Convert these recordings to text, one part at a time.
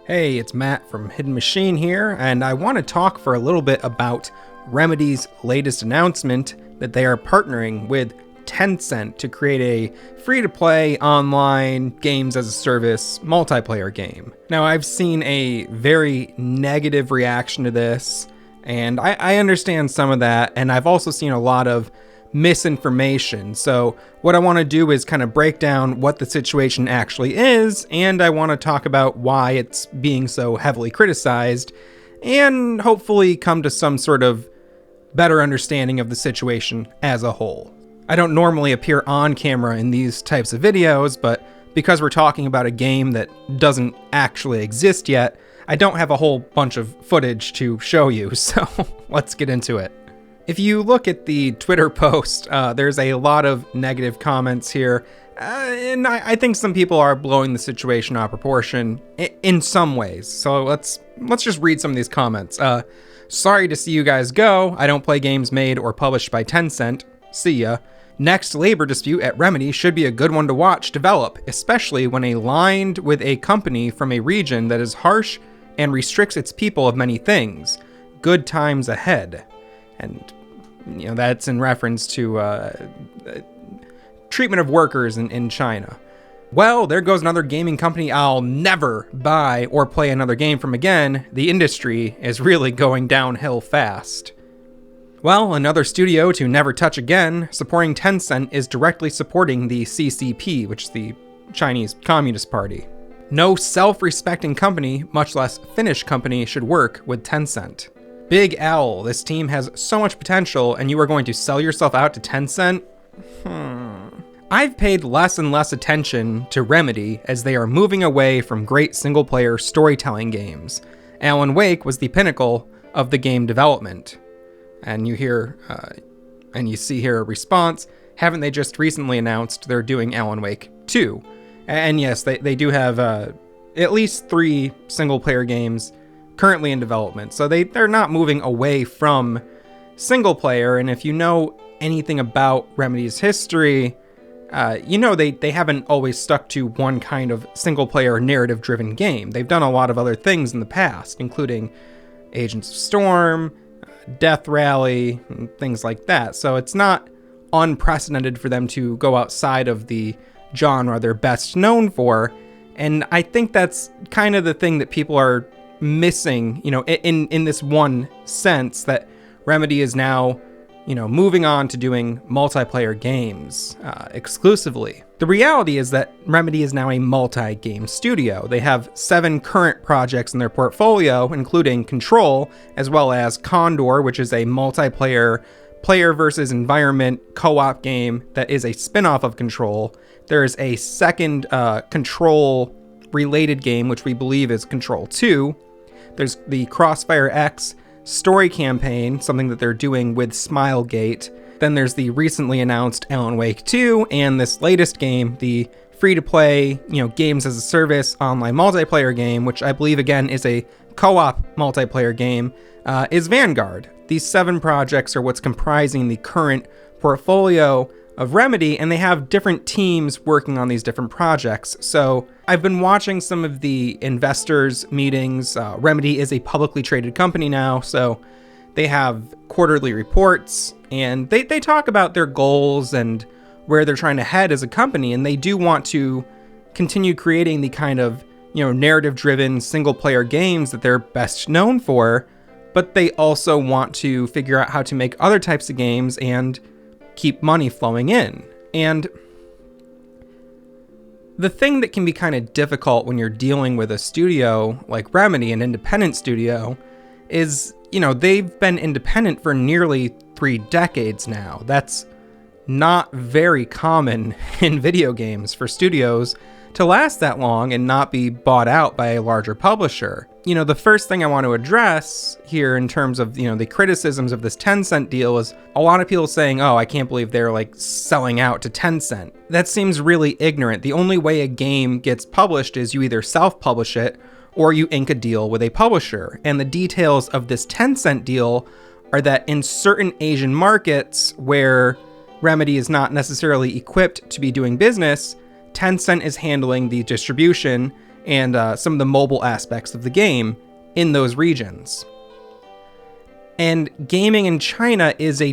Hey, it's Matt from Hidden Machine here, and I want to talk for a little bit about Remedy's latest announcement that they are partnering with Tencent to create a free-to-play online games-as-a-service multiplayer game. Now, I've seen a very negative reaction to this, and I understand some of that, and I've also seen a lot of misinformation. So what I want to do is kind of break down what the situation actually is, and I want to talk about why it's being so heavily criticized, and hopefully come to some sort of better understanding of the situation as a whole. I don't normally appear on camera in these types of videos, but because we're talking about a game that doesn't actually exist yet, I don't have a whole bunch of footage to show you, so let's get into it. If you look at the Twitter post, there's a lot of negative comments here, and I think some people are blowing the situation out of proportion in some ways. So let's just read some of these comments. Sorry to see you guys go. I don't play games made or published by Tencent. See ya. Next labor dispute at Remedy should be a good one to watch develop, especially when aligned with a company from a region that is harsh and restricts its people of many things. Good times ahead. And, that's in reference to treatment of workers in China. Well, there goes another gaming company I'll never buy or play another game from again. The industry is really going downhill fast. Well, another studio to never touch again, supporting Tencent is directly supporting the CCP, which is the Chinese Communist Party. No self-respecting company, much less Finnish company, should work with Tencent. Big L, this team has so much potential and you are going to sell yourself out to Tencent? I've paid less and less attention to Remedy as they are moving away from great single-player storytelling games. Alan Wake was the pinnacle of the game development. And you hear, and you see here a response, haven't they just recently announced they're doing Alan Wake 2? And yes, they do have at least 3 single-player games currently in development, so they're not moving away from single player. And if you know anything about Remedy's history, they haven't always stuck to one kind of single player narrative driven game. They've done a lot of other things in the past, including Agents of Storm, Death Rally, and things like that. So it's not unprecedented for them to go outside of the genre they're best known for. And I think that's kind of the thing that people are missing, in this one sense, that Remedy is now, moving on to doing multiplayer games exclusively. The reality is that Remedy is now a multi-game studio. They have 7 current projects in their portfolio, including Control, as well as Condor, which is a multiplayer player versus environment co-op game that is a spin-off of Control. There is a second Control-related game, which we believe is Control 2. There's the Crossfire X story campaign, something that they're doing with Smilegate. Then there's the recently announced Alan Wake 2, and this latest game, the free-to-play, games as a service online multiplayer game, which I believe again is a co-op multiplayer game, is Vanguard. These 7 projects are what's comprising the current portfolio of Remedy, and they have different teams working on these different projects. So I've been watching some of the investors' meetings. Remedy is a publicly traded company now, so they have quarterly reports, and they talk about their goals and where they're trying to head as a company, and they do want to continue creating the kind of, narrative-driven single-player games that they're best known for, but they also want to figure out how to make other types of games and keep money flowing in. And the thing that can be kind of difficult when you're dealing with a studio like Remedy, an independent studio, is, they've been independent for nearly 3 decades now. That's not very common in video games for studios to last that long and not be bought out by a larger publisher. The first thing I want to address here in terms of, the criticisms of this Tencent deal is a lot of people saying, oh, I can't believe they're selling out to Tencent. That seems really ignorant. The only way a game gets published is you either self-publish it or you ink a deal with a publisher. And the details of this Tencent deal are that in certain Asian markets where Remedy is not necessarily equipped to be doing business, Tencent is handling the distribution and some of the mobile aspects of the game in those regions. And gaming in China is a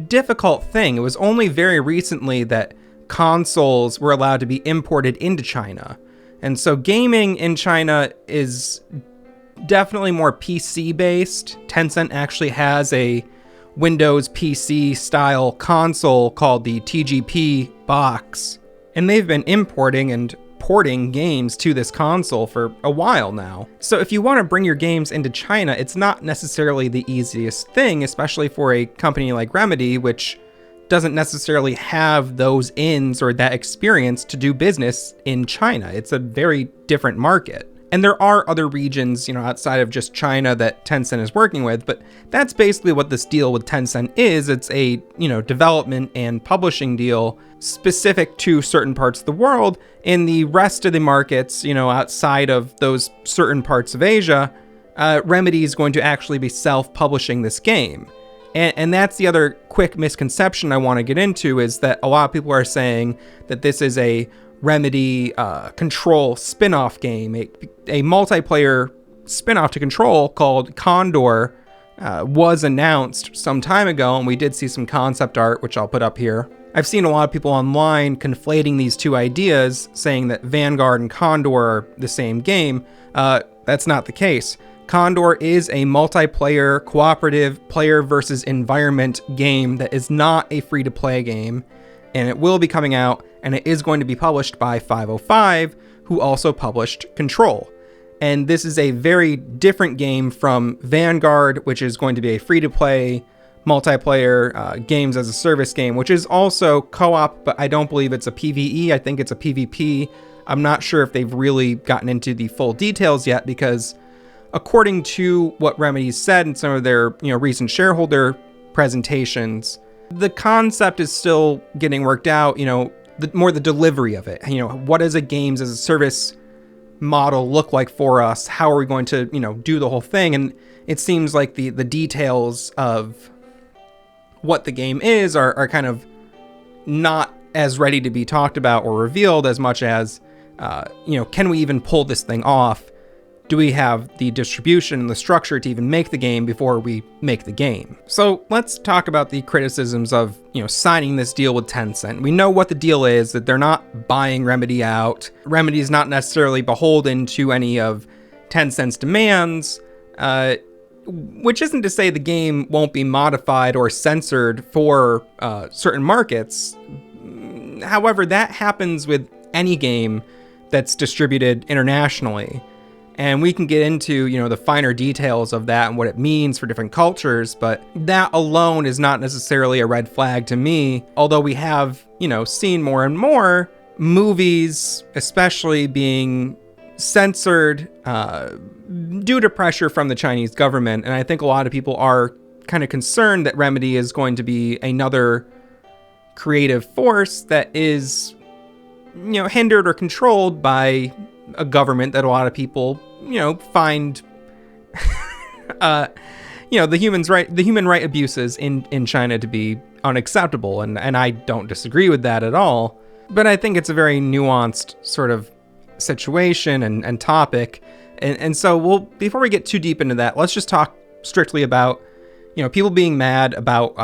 difficult thing. It was only very recently that consoles were allowed to be imported into China. And so gaming in China is definitely more PC based. Tencent actually has a Windows PC style console called the TGP box. And they've been importing and porting games to this console for a while now. So if you want to bring your games into China, it's not necessarily the easiest thing, especially for a company like Remedy, which doesn't necessarily have those ins or that experience to do business in China. It's a very different market. And there are other regions, outside of just China that Tencent is working with, but that's basically what this deal with Tencent is. It's a, development and publishing deal specific to certain parts of the world. In the rest of the markets, outside of those certain parts of Asia, Remedy is going to actually be self-publishing this game. And that's the other quick misconception I want to get into, is that a lot of people are saying that this is a Remedy Control spin-off game, a multiplayer spin-off to Control called Condor was announced some time ago, and we did see some concept art, which I'll put up here. I've seen a lot of people online conflating these two ideas, saying that Vanguard and Condor are the same game. That's not the case. Condor is a multiplayer, cooperative, player versus environment game that is not a free-to-play game, and it will be coming out, and it is going to be published by 505, who also published Control. And this is a very different game from Vanguard, which is going to be a free-to-play, multiplayer games as a service game, which is also co-op, but I don't believe it's a PvE. I think it's a PvP. I'm not sure if they've really gotten into the full details yet, because according to what Remedy said in some of their recent shareholder presentations, the concept is still getting worked out, the delivery of it. What does a games as a service model look like for us? How are we going to, do the whole thing? And it seems like the details of what the game is are kind of not as ready to be talked about or revealed as much as, can we even pull this thing off? Do we have the distribution and the structure to even make the game before we make the game? So let's talk about the criticisms of, signing this deal with Tencent. We know what the deal is, that they're not buying Remedy out. Remedy is not necessarily beholden to any of Tencent's demands, which isn't to say the game won't be modified or censored for certain markets. However, that happens with any game that's distributed internationally. And we can get into, the finer details of that and what it means for different cultures, but that alone is not necessarily a red flag to me. Although we have, seen more and more movies, especially being censored due to pressure from the Chinese government. And I think a lot of people are kind of concerned that Remedy is going to be another creative force that is, hindered or controlled by a government that a lot of people, find, the human right abuses in China to be unacceptable. And I don't disagree with that at all. But I think it's a very nuanced sort of situation and topic. And so before we get too deep into that, let's just talk strictly about, people being mad about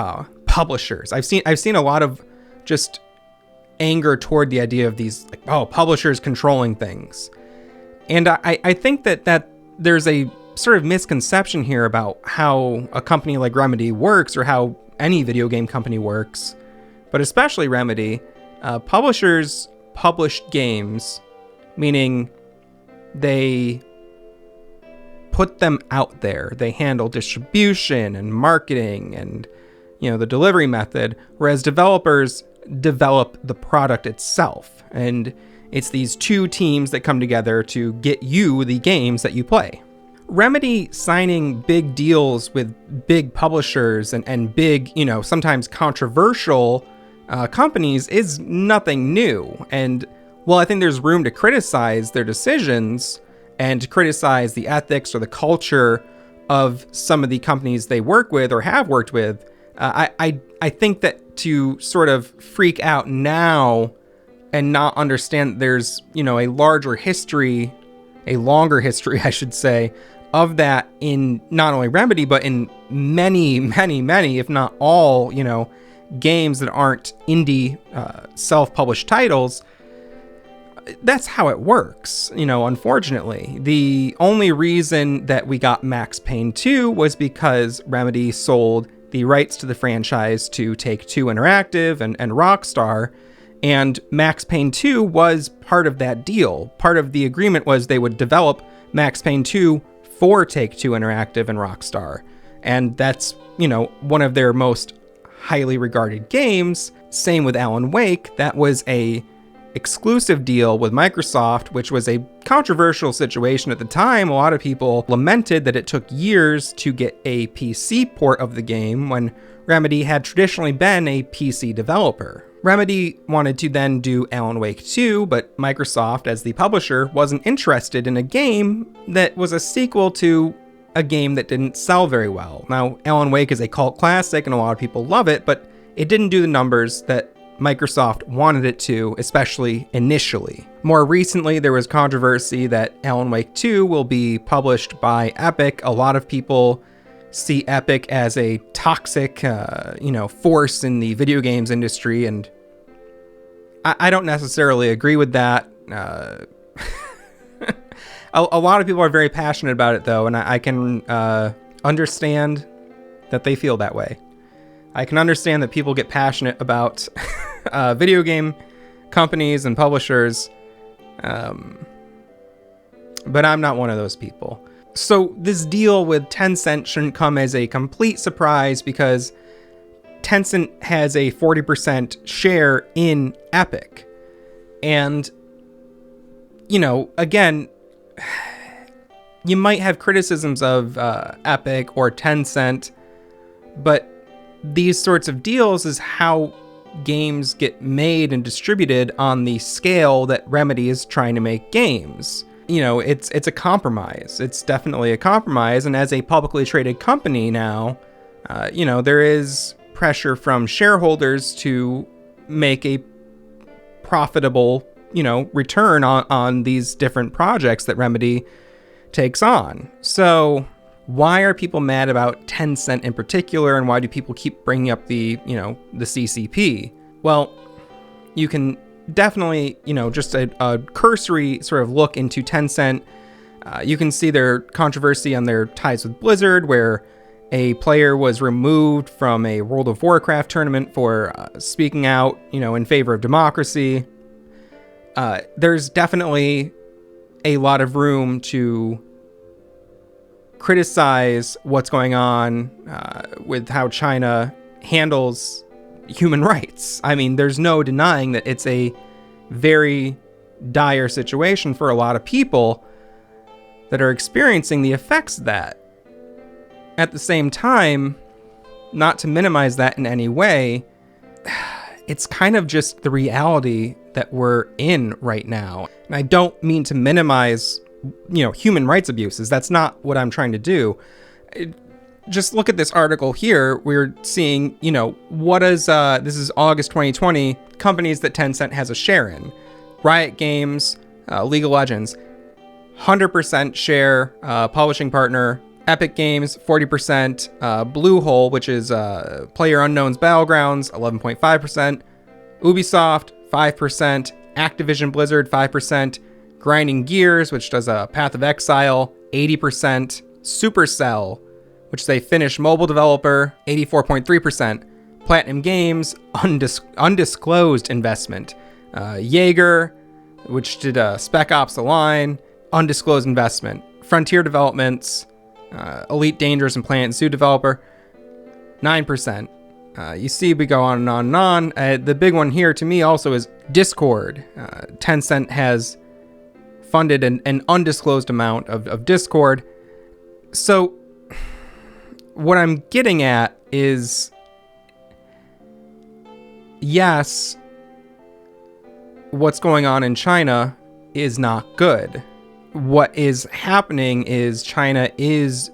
publishers. I've seen a lot of just anger toward the idea of these, publishers controlling things. And I think that there's a sort of misconception here about how a company like Remedy works, or how any video game company works, but especially Remedy. Publishers publish games, meaning they put them out there. They handle distribution and marketing and, the delivery method, whereas developers develop the product itself. And it's these two teams that come together to get you the games that you play. Remedy signing big deals with big publishers and big, sometimes controversial companies is nothing new. And while I think there's room to criticize their decisions and to criticize the ethics or the culture of some of the companies they work with or have worked with, I think that to sort of freak out now and not understand there's, a larger history a longer history, I should say, of that in not only Remedy, but in many, many, many, if not all, games that aren't indie self-published titles. That's how it works, unfortunately. The only reason that we got Max Payne 2 was because Remedy sold the rights to the franchise to Take-Two Interactive and Rockstar, and Max Payne 2 was part of that deal. Part of the agreement was they would develop Max Payne 2 for Take-Two Interactive and Rockstar. And that's, one of their most highly regarded games. Same with Alan Wake. That was a exclusive deal with Microsoft, which was a controversial situation at the time. A lot of people lamented that it took years to get a PC port of the game when Remedy had traditionally been a PC developer. Remedy wanted to then do Alan Wake 2, but Microsoft, as the publisher, wasn't interested in a game that was a sequel to a game that didn't sell very well. Now, Alan Wake is a cult classic and a lot of people love it, but it didn't do the numbers that Microsoft wanted it to, especially initially. More recently, there was controversy that Alan Wake 2 will be published by Epic. A lot of people see Epic as a toxic, force in the video games industry, and I don't necessarily agree with that. A lot of people are very passionate about it, though, and I can understand that they feel that way. I can understand that people get passionate about video game companies and publishers, but I'm not one of those people. So this deal with Tencent shouldn't come as a complete surprise because Tencent has a 40% share in Epic. And, again, you might have criticisms of Epic or Tencent, but these sorts of deals is how games get made and distributed on the scale that Remedy is trying to make games. It's a compromise. It's definitely a compromise. And as a publicly traded company now, there is pressure from shareholders to make a profitable, return on these different projects that Remedy takes on. So why are people mad about Tencent in particular, and why do people keep bringing up the CCP? Well, you can definitely, just a cursory sort of look into Tencent. You can see their controversy on their ties with Blizzard, where a player was removed from a World of Warcraft tournament for speaking out, in favor of democracy. There's definitely a lot of room to criticize what's going on with how China handles human rights. I mean, there's no denying that it's a very dire situation for a lot of people that are experiencing the effects of that. At the same time, not to minimize that in any way, it's kind of just the reality that we're in right now. And I don't mean to minimize, human rights abuses. That's not what I'm trying to do. Just look at this article here. We're seeing, what is, this is August 2020, companies that Tencent has a share in. Riot Games, League of Legends, 100% share, publishing partner. Epic Games, 40%. Bluehole, which is PlayerUnknown's Battlegrounds, 11.5%. Ubisoft, 5%. Activision Blizzard, 5%. Grinding Gears, which does a Path of Exile, 80%. Supercell, which is a Finnish mobile developer, 84.3%. Platinum Games, undisclosed investment. Jaeger, which did Spec Ops: The Line, undisclosed investment. Frontier Developments, Elite Dangerous and Planet Zoo developer, 9%. You see, we go on and on and on. The big one here to me also is Discord. Tencent has funded an undisclosed amount of Discord. So what I'm getting at is, yes, what's going on in China is not good. What is happening is China is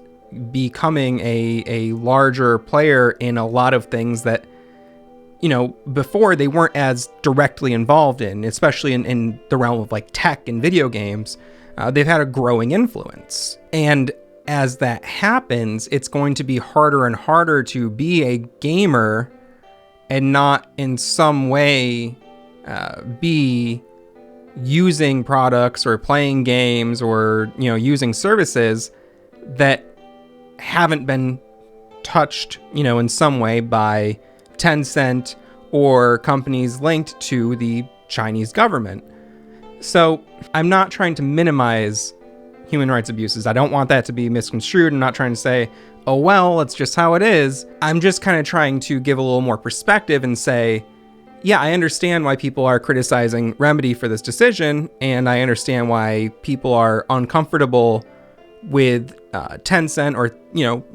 becoming a larger player in a lot of things that, before they weren't as directly involved in, especially in the realm of like tech and video games. they've had a growing influence. And as that happens, it's going to be harder and harder to be a gamer and not in some way be using products or playing games or, using services that haven't been touched, in some way by Tencent or companies linked to the Chinese government. So I'm not trying to minimize human rights abuses. I don't want that to be misconstrued. I'm not trying to say, oh, well, it's just how it is. I'm just kind of trying to give a little more perspective and say, yeah, I understand why people are criticizing Remedy for this decision, and I understand why people are uncomfortable with Tencent or,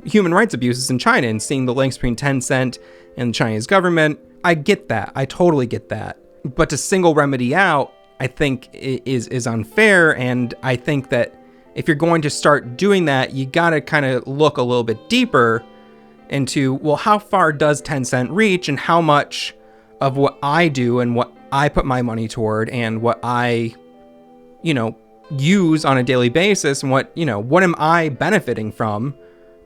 human rights abuses in China and seeing the links between Tencent and the Chinese government. I get that. I totally get that. But to single Remedy out, I think is unfair, and I think that if you're going to start doing that, you got to kind of look a little bit deeper into, well, how far does Tencent reach, and how much of what I do and what I put my money toward and what I, use on a daily basis, and what am I benefiting from,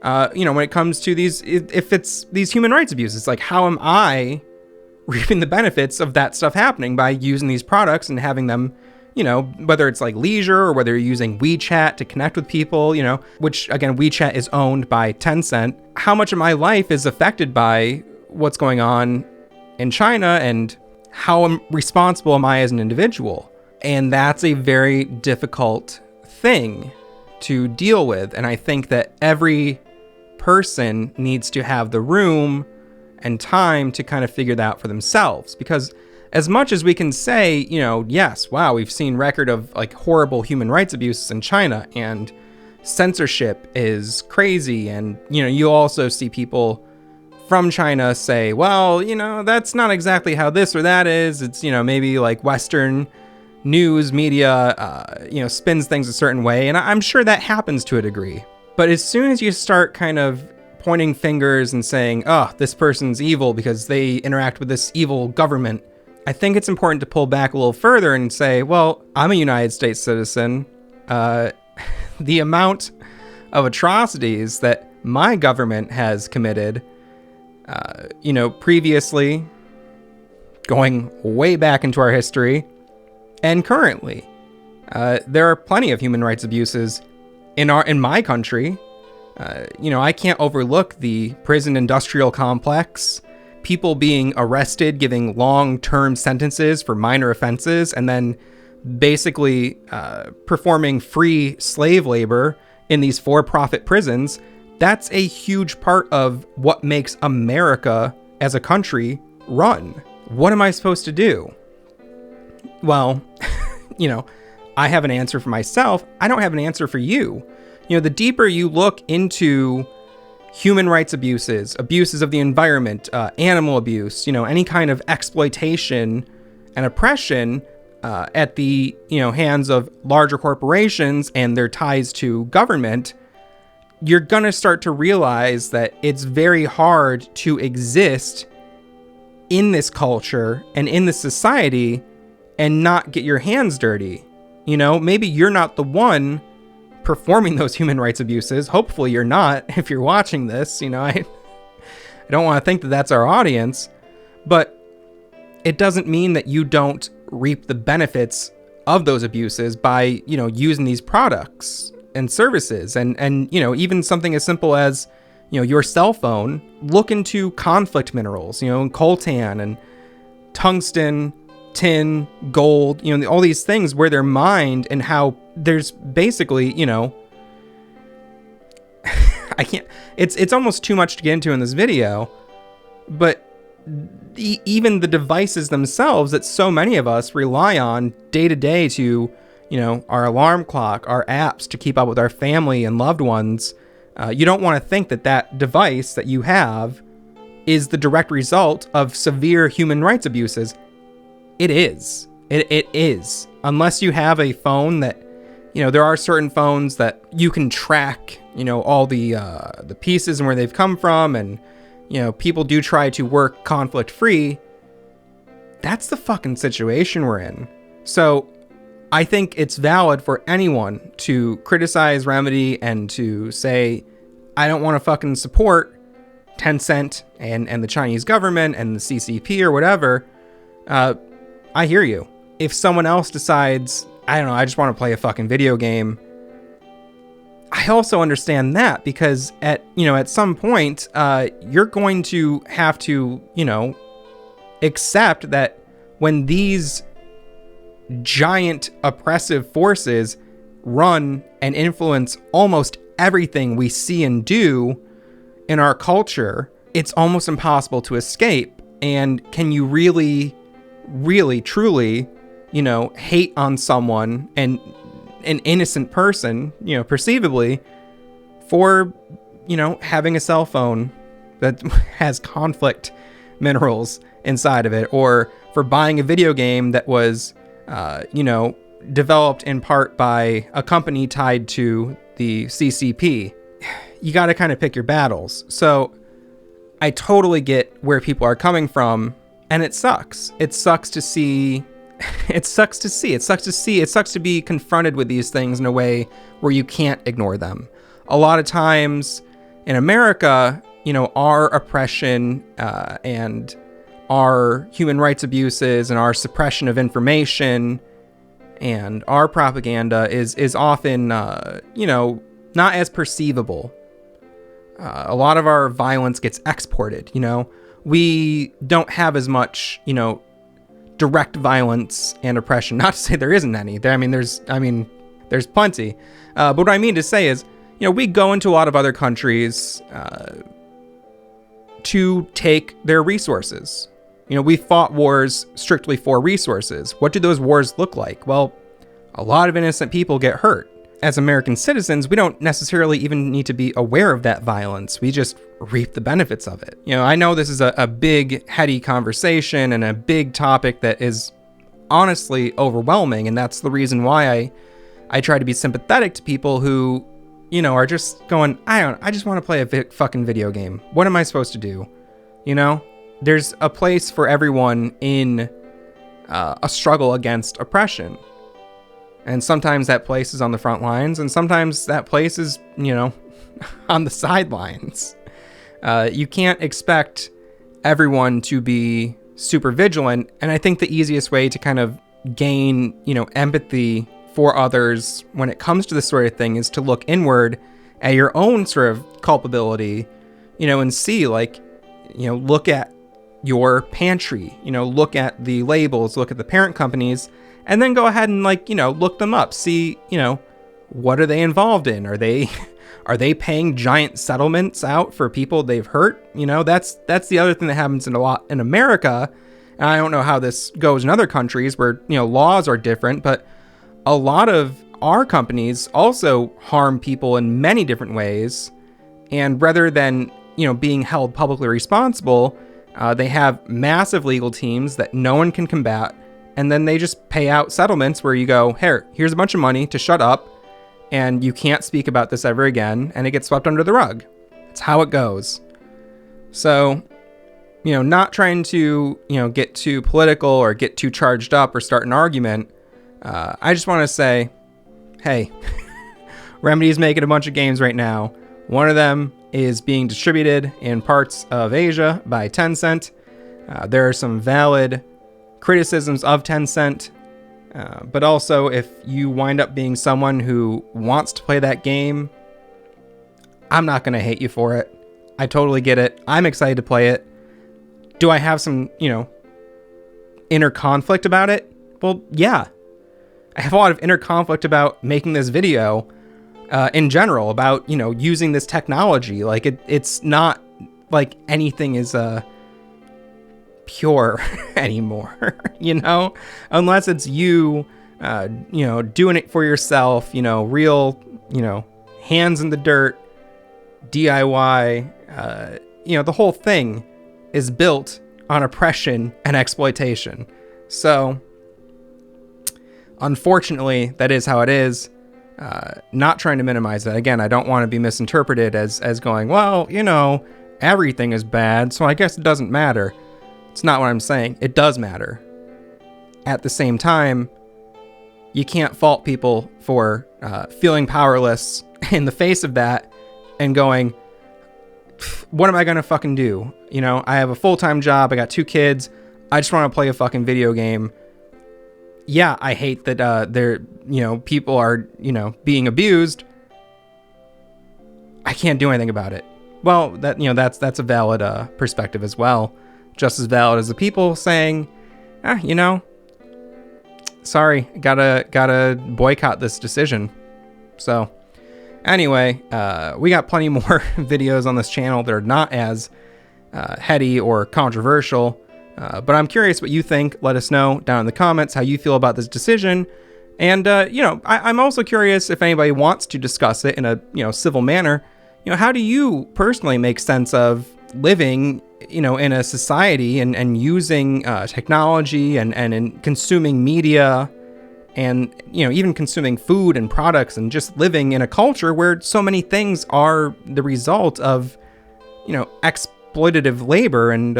when it comes to if it's these human rights abuses, like how am I reaping the benefits of that stuff happening by using these products and having them, whether it's like leisure or whether you're using WeChat to connect with people, which again, WeChat is owned by Tencent. How much of my life is affected by what's going on in China, and how responsible am I as an individual? And that's a very difficult thing to deal with. And I think that every person needs to have the room and time to kind of figure that out for themselves. Because as much as we can say, yes, wow, we've seen record of like horrible human rights abuses in China, and censorship is crazy. And, you also see people from China say, well, that's not exactly how this or that is. It's, maybe like Western news media, spins things a certain way. And I'm sure that happens to a degree. But as soon as you start kind of pointing fingers and saying, oh, this person's evil because they interact with this evil government, I think it's important to pull back a little further and say, well, I'm a United States citizen. The amount of atrocities that my government has committed, previously, going way back into our history, and currently, there are plenty of human rights abuses in my country. I can't overlook the prison industrial complex, people being arrested, giving long-term sentences for minor offenses, and then basically performing free slave labor in these for-profit prisons. That's a huge part of what makes America as a country run. What am I supposed to do? Well, I have an answer for myself. I don't have an answer for you. The deeper you look into human rights abuses of the environment, animal abuse, any kind of exploitation and oppression at the, hands of larger corporations and their ties to government, you're going to start to realize that it's very hard to exist in this culture and in this society and not get your hands dirty. Maybe you're not the one performing those human rights abuses. Hopefully you're not, if you're watching this. I don't want to think that that's our audience, but it doesn't mean that you don't reap the benefits of those abuses by, using these products and services. And even something as simple as, your cell phone. Look into conflict minerals, coltan and tungsten, tin, gold, all these things where they're mined, and how there's basically, I can't, it's almost too much to get into in this video, but even the devices themselves that so many of us rely on day to day to, our alarm clock, our apps to keep up with our family and loved ones, you don't want to think that that device that you have is the direct result of severe human rights abuses. It is. It is. Unless you have a phone that, there are certain phones that you can track, all the pieces and where they've come from, and, people do try to work conflict free. That's the fucking situation we're in. So I think it's valid for anyone to criticize Remedy and to say, I don't want to fucking support Tencent and the Chinese government and the CCP or whatever. I hear you. If someone else decides, I don't know, I just want to play a fucking video game, I also understand that, because at some point, you're going to have to, accept that when these giant oppressive forces run and influence almost everything we see and do in our culture, it's almost impossible to escape. And can you really, really, truly, hate on someone and an innocent person, perceivably, for, having a cell phone that has conflict minerals inside of it, or for buying a video game that was, developed in part by a company tied to the CCP? You got to kind of pick your battles. So I totally get where people are coming from, and it sucks. It sucks to see. It sucks to be confronted with these things in a way where you can't ignore them. A lot of times in America, our oppression and our human rights abuses and our suppression of information and our propaganda is often, not as perceivable. A lot of our violence gets exported, We don't have as much, direct violence and oppression. Not to say there isn't any. There's plenty. But what I mean to say is, we go into a lot of other countries to take their resources. We fought wars strictly for resources. What do those wars look like? Well, a lot of innocent people get hurt. As American citizens, we don't necessarily even need to be aware of that violence. We just reap the benefits of it. I know this is a big, heady conversation and a big topic that is honestly overwhelming, and that's the reason why I try to be sympathetic to people who, are just going, I just want to play a fucking video game. What am I supposed to do? There's a place for everyone in a struggle against oppression. And sometimes that place is on the front lines, and sometimes that place is, on the sidelines. You can't expect everyone to be super vigilant. And I think the easiest way to kind of gain, empathy for others when it comes to this sort of thing is to look inward at your own sort of culpability, and see, look at your pantry, look at the labels, look at the parent companies, and then go ahead and look them up, see, what are they involved in? Are they paying giant settlements out for people they've hurt? That's the other thing that happens a lot in America. And I don't know how this goes in other countries where, laws are different, but a lot of our companies also harm people in many different ways. And rather than, being held publicly responsible, they have massive legal teams that no one can combat. And then they just pay out settlements where you go, here's a bunch of money to shut up, and you can't speak about this ever again, and it gets swept under the rug. That's how it goes. So, not trying to, get too political or get too charged up or start an argument. I just want to say, hey, Remedy's making a bunch of games right now. One of them is being distributed in parts of Asia by Tencent. There are some valid criticisms of Tencent, but also if you wind up being someone who wants to play that game, I'm not going to hate you for it. I totally get it. I'm excited to play it. Do I have some, inner conflict about it? Well, yeah. I have a lot of inner conflict about making this video in general, about, using this technology. It's not like anything is pure anymore, unless it's you, doing it for yourself, real, hands in the dirt, DIY, the whole thing is built on oppression and exploitation. So unfortunately, that is how it is. Not trying to minimize that. Again, I don't want to be misinterpreted as going, well, everything is bad, so I guess it doesn't matter. It's not what I'm saying. It does matter. At the same time, you can't fault people for feeling powerless in the face of that and going, what am I going to fucking do? You know, I have a full-time job. I got 2 kids. I just want to play a fucking video game. Yeah, I hate that people are, being abused. I can't do anything about it. Well, that's a valid perspective as well. Just as valid as the people saying, sorry, gotta boycott this decision. So anyway, we got plenty more videos on this channel that are not as heady or controversial. But I'm curious what you think. Let us know down in the comments how you feel about this decision. And, I'm also curious if anybody wants to discuss it in a, civil manner. How do you personally make sense of living, in a society and using technology and in consuming media and, even consuming food and products and just living in a culture where so many things are the result of, exploitative labor and,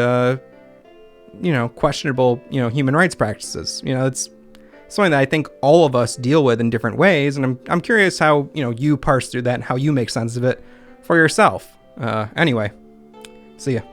questionable, human rights practices. It's something that I think all of us deal with in different ways. And I'm curious how, you parse through that and how you make sense of it for yourself. Anyway, see ya.